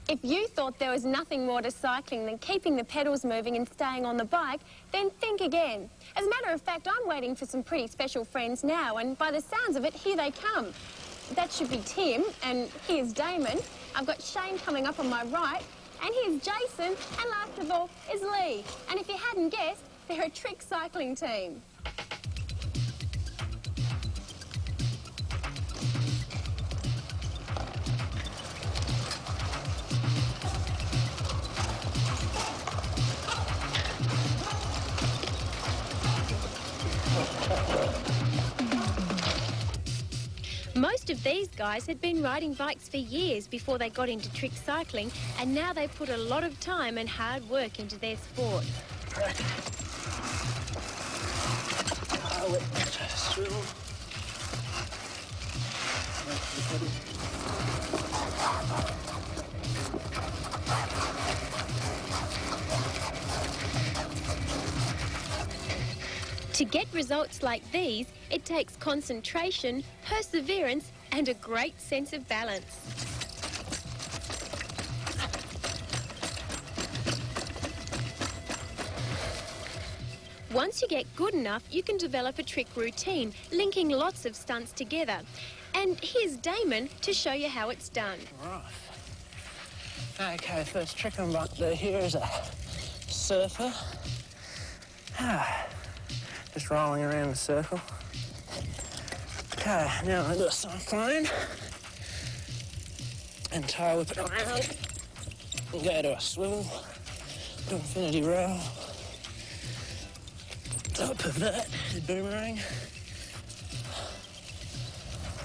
If you thought there was nothing more to cycling than keeping the pedals moving and staying on the bike, then think again. As a matter of fact, I'm waiting for some pretty special friends now, and by the sounds of it, here they come. That should be Tim, and here's Damon. I've got Shane coming up on my right, and here's Jason, and last of all is Lee. And if you hadn't guessed, they're a trick cycling team. Most of these guys had been riding bikes for years before they got into trick cycling, and now they put a lot of time and hard work into their sport. To get results like these, it takes concentration, perseverance, and a great sense of balance. Once you get good enough, you can develop a trick routine, linking lots of stunts together. And here's Damon to show you how it's done. Right. Okay, first trick I'm about to do here is a surfer. Just rolling around in a circle. Okay, now I'm going to do a cyclone. And tail whip it around. And go to a swivel. Do infinity roll. Top of that, boomerang.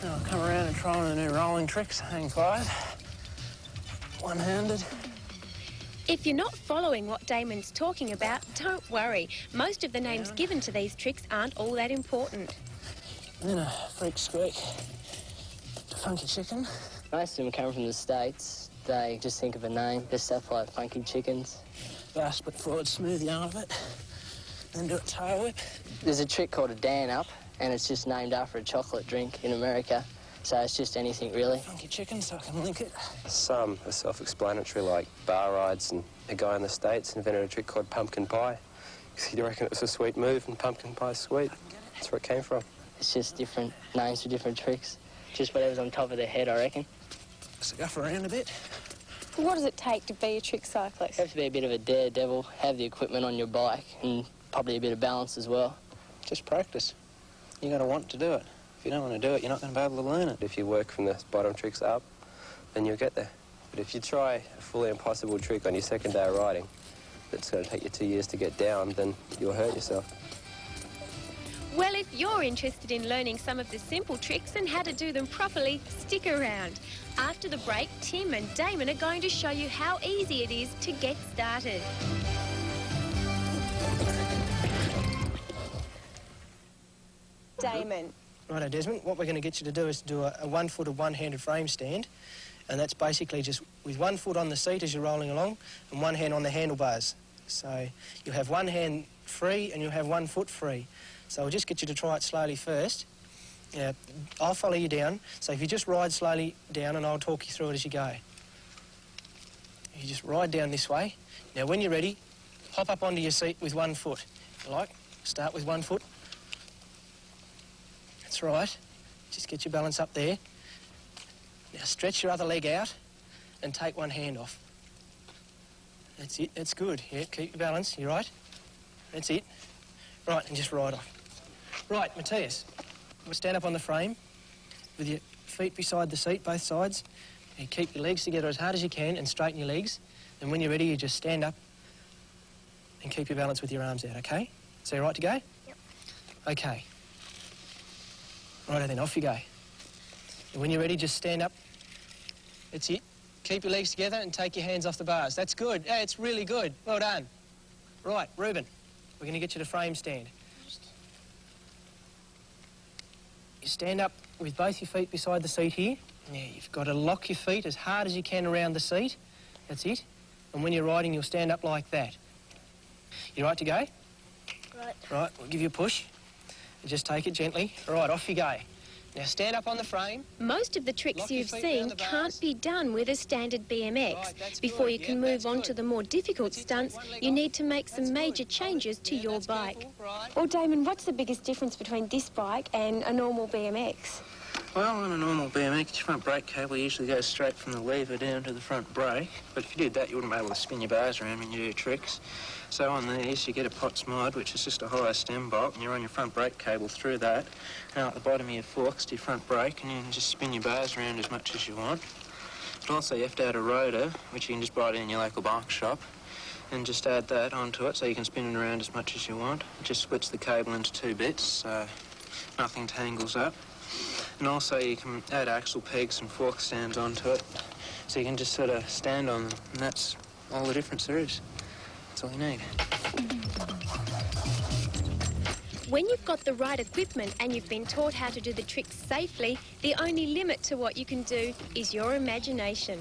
Now I'll come around and try one of the new rolling tricks, hang five. One-handed. If you're not following what Damon's talking about, don't worry. Most of the names given to these tricks aren't all that important. Then a freak squeak, funky chicken. Most of them come from the States. They just think of a name, just stuff like funky chickens. Bar split forward, smooth yarn of it, then do a tail whip. There's a trick called a Dan Up, and it's just named after a chocolate drink in America. So it's just anything, really. Funky chicken, so I can link it. Some are self-explanatory, like bar rides, and a guy in the States invented a trick called pumpkin pie. Because he reckoned it was a sweet move, and pumpkin pie's sweet. That's where it came from. It's just different names for different tricks. Just whatever's on top of their head, I reckon. Scuff around a bit. What does it take to be a trick cyclist? You have to be a bit of a daredevil, have the equipment on your bike, and probably a bit of balance as well. Just practice. You got to want to do it. If you don't want to do it, you're not going to be able to learn it. If you work from the bottom tricks up, then you'll get there. But if you try a fully impossible trick on your second day of riding, that's going to take you 2 years to get down, then you'll hurt yourself. Well, if you're interested in learning some of the simple tricks and how to do them properly, stick around. After the break, Tim and Damon are going to show you how easy it is to get started. Damon. Righto, Desmond, what we're going to get you to do is do a one-footed, one-handed frame stand. And that's basically just with one foot on the seat as you're rolling along and one hand on the handlebars. So you'll have one hand free and you'll have 1 foot free. So we'll just get you to try it slowly first. Yeah, I'll follow you down. So if you just ride slowly down and I'll talk you through it as you go. You just ride down this way. Now when you're ready, hop up onto your seat with 1 foot. If you like, start with 1 foot. That's right. Just get your balance up there. Now stretch your other leg out and take one hand off. That's it. That's good. Yeah, keep your balance. You right? That's it. Right, and just ride off. Right, Matthias, we'll stand up on the frame with your feet beside the seat, both sides. And keep your legs together as hard as you can and straighten your legs. And when you're ready, you just stand up and keep your balance with your arms out, OK? So you're right to go? Yep. OK. Righto then, off you go. And when you're ready, just stand up. That's it. Keep your legs together and take your hands off the bars. That's good. Yeah, it's really good. Well done. Right, Reuben, we're going to get you to frame stand. You stand up with both your feet beside the seat here. Now, you've got to lock your feet as hard as you can around the seat. That's it. And when you're riding, you'll stand up like that. You right to go? Right. Right, we'll give you a push. And just take it gently. Right, off you go. Now stand up on the frame. Most of the tricks Lock your you've feet seen round the bars. can't be done with a standard BMX. Right, that's Before good. you can Yep, move that's on good. to the more difficult stunts, One leg you off. need to make some That's major good. changes to Yeah, your that's bike. careful. Right. Well, Damon, what's the biggest difference between this bike and a normal BMX? Well, on a normal BMX, your front brake cable usually goes straight from the lever down to the front brake. But if you did that, you wouldn't be able to spin your bars around when you do your tricks. So on these, you get a POTS mod, which is just a higher stem bolt, and you run your front brake cable through that. Now at the bottom of your forks to your front brake, and you can just spin your bars around as much as you want. But also you have to add a rotor, which you can just buy it in your local bike shop, and just add that onto it so you can spin it around as much as you want. It just splits the cable into 2 bits, so nothing tangles up. And also you can add axle pegs and fork stands onto it, so you can just sort of stand on them, and that's all the difference there is. That's all you need. When you've got the right equipment and you've been taught how to do the tricks safely, the only limit to what you can do is your imagination.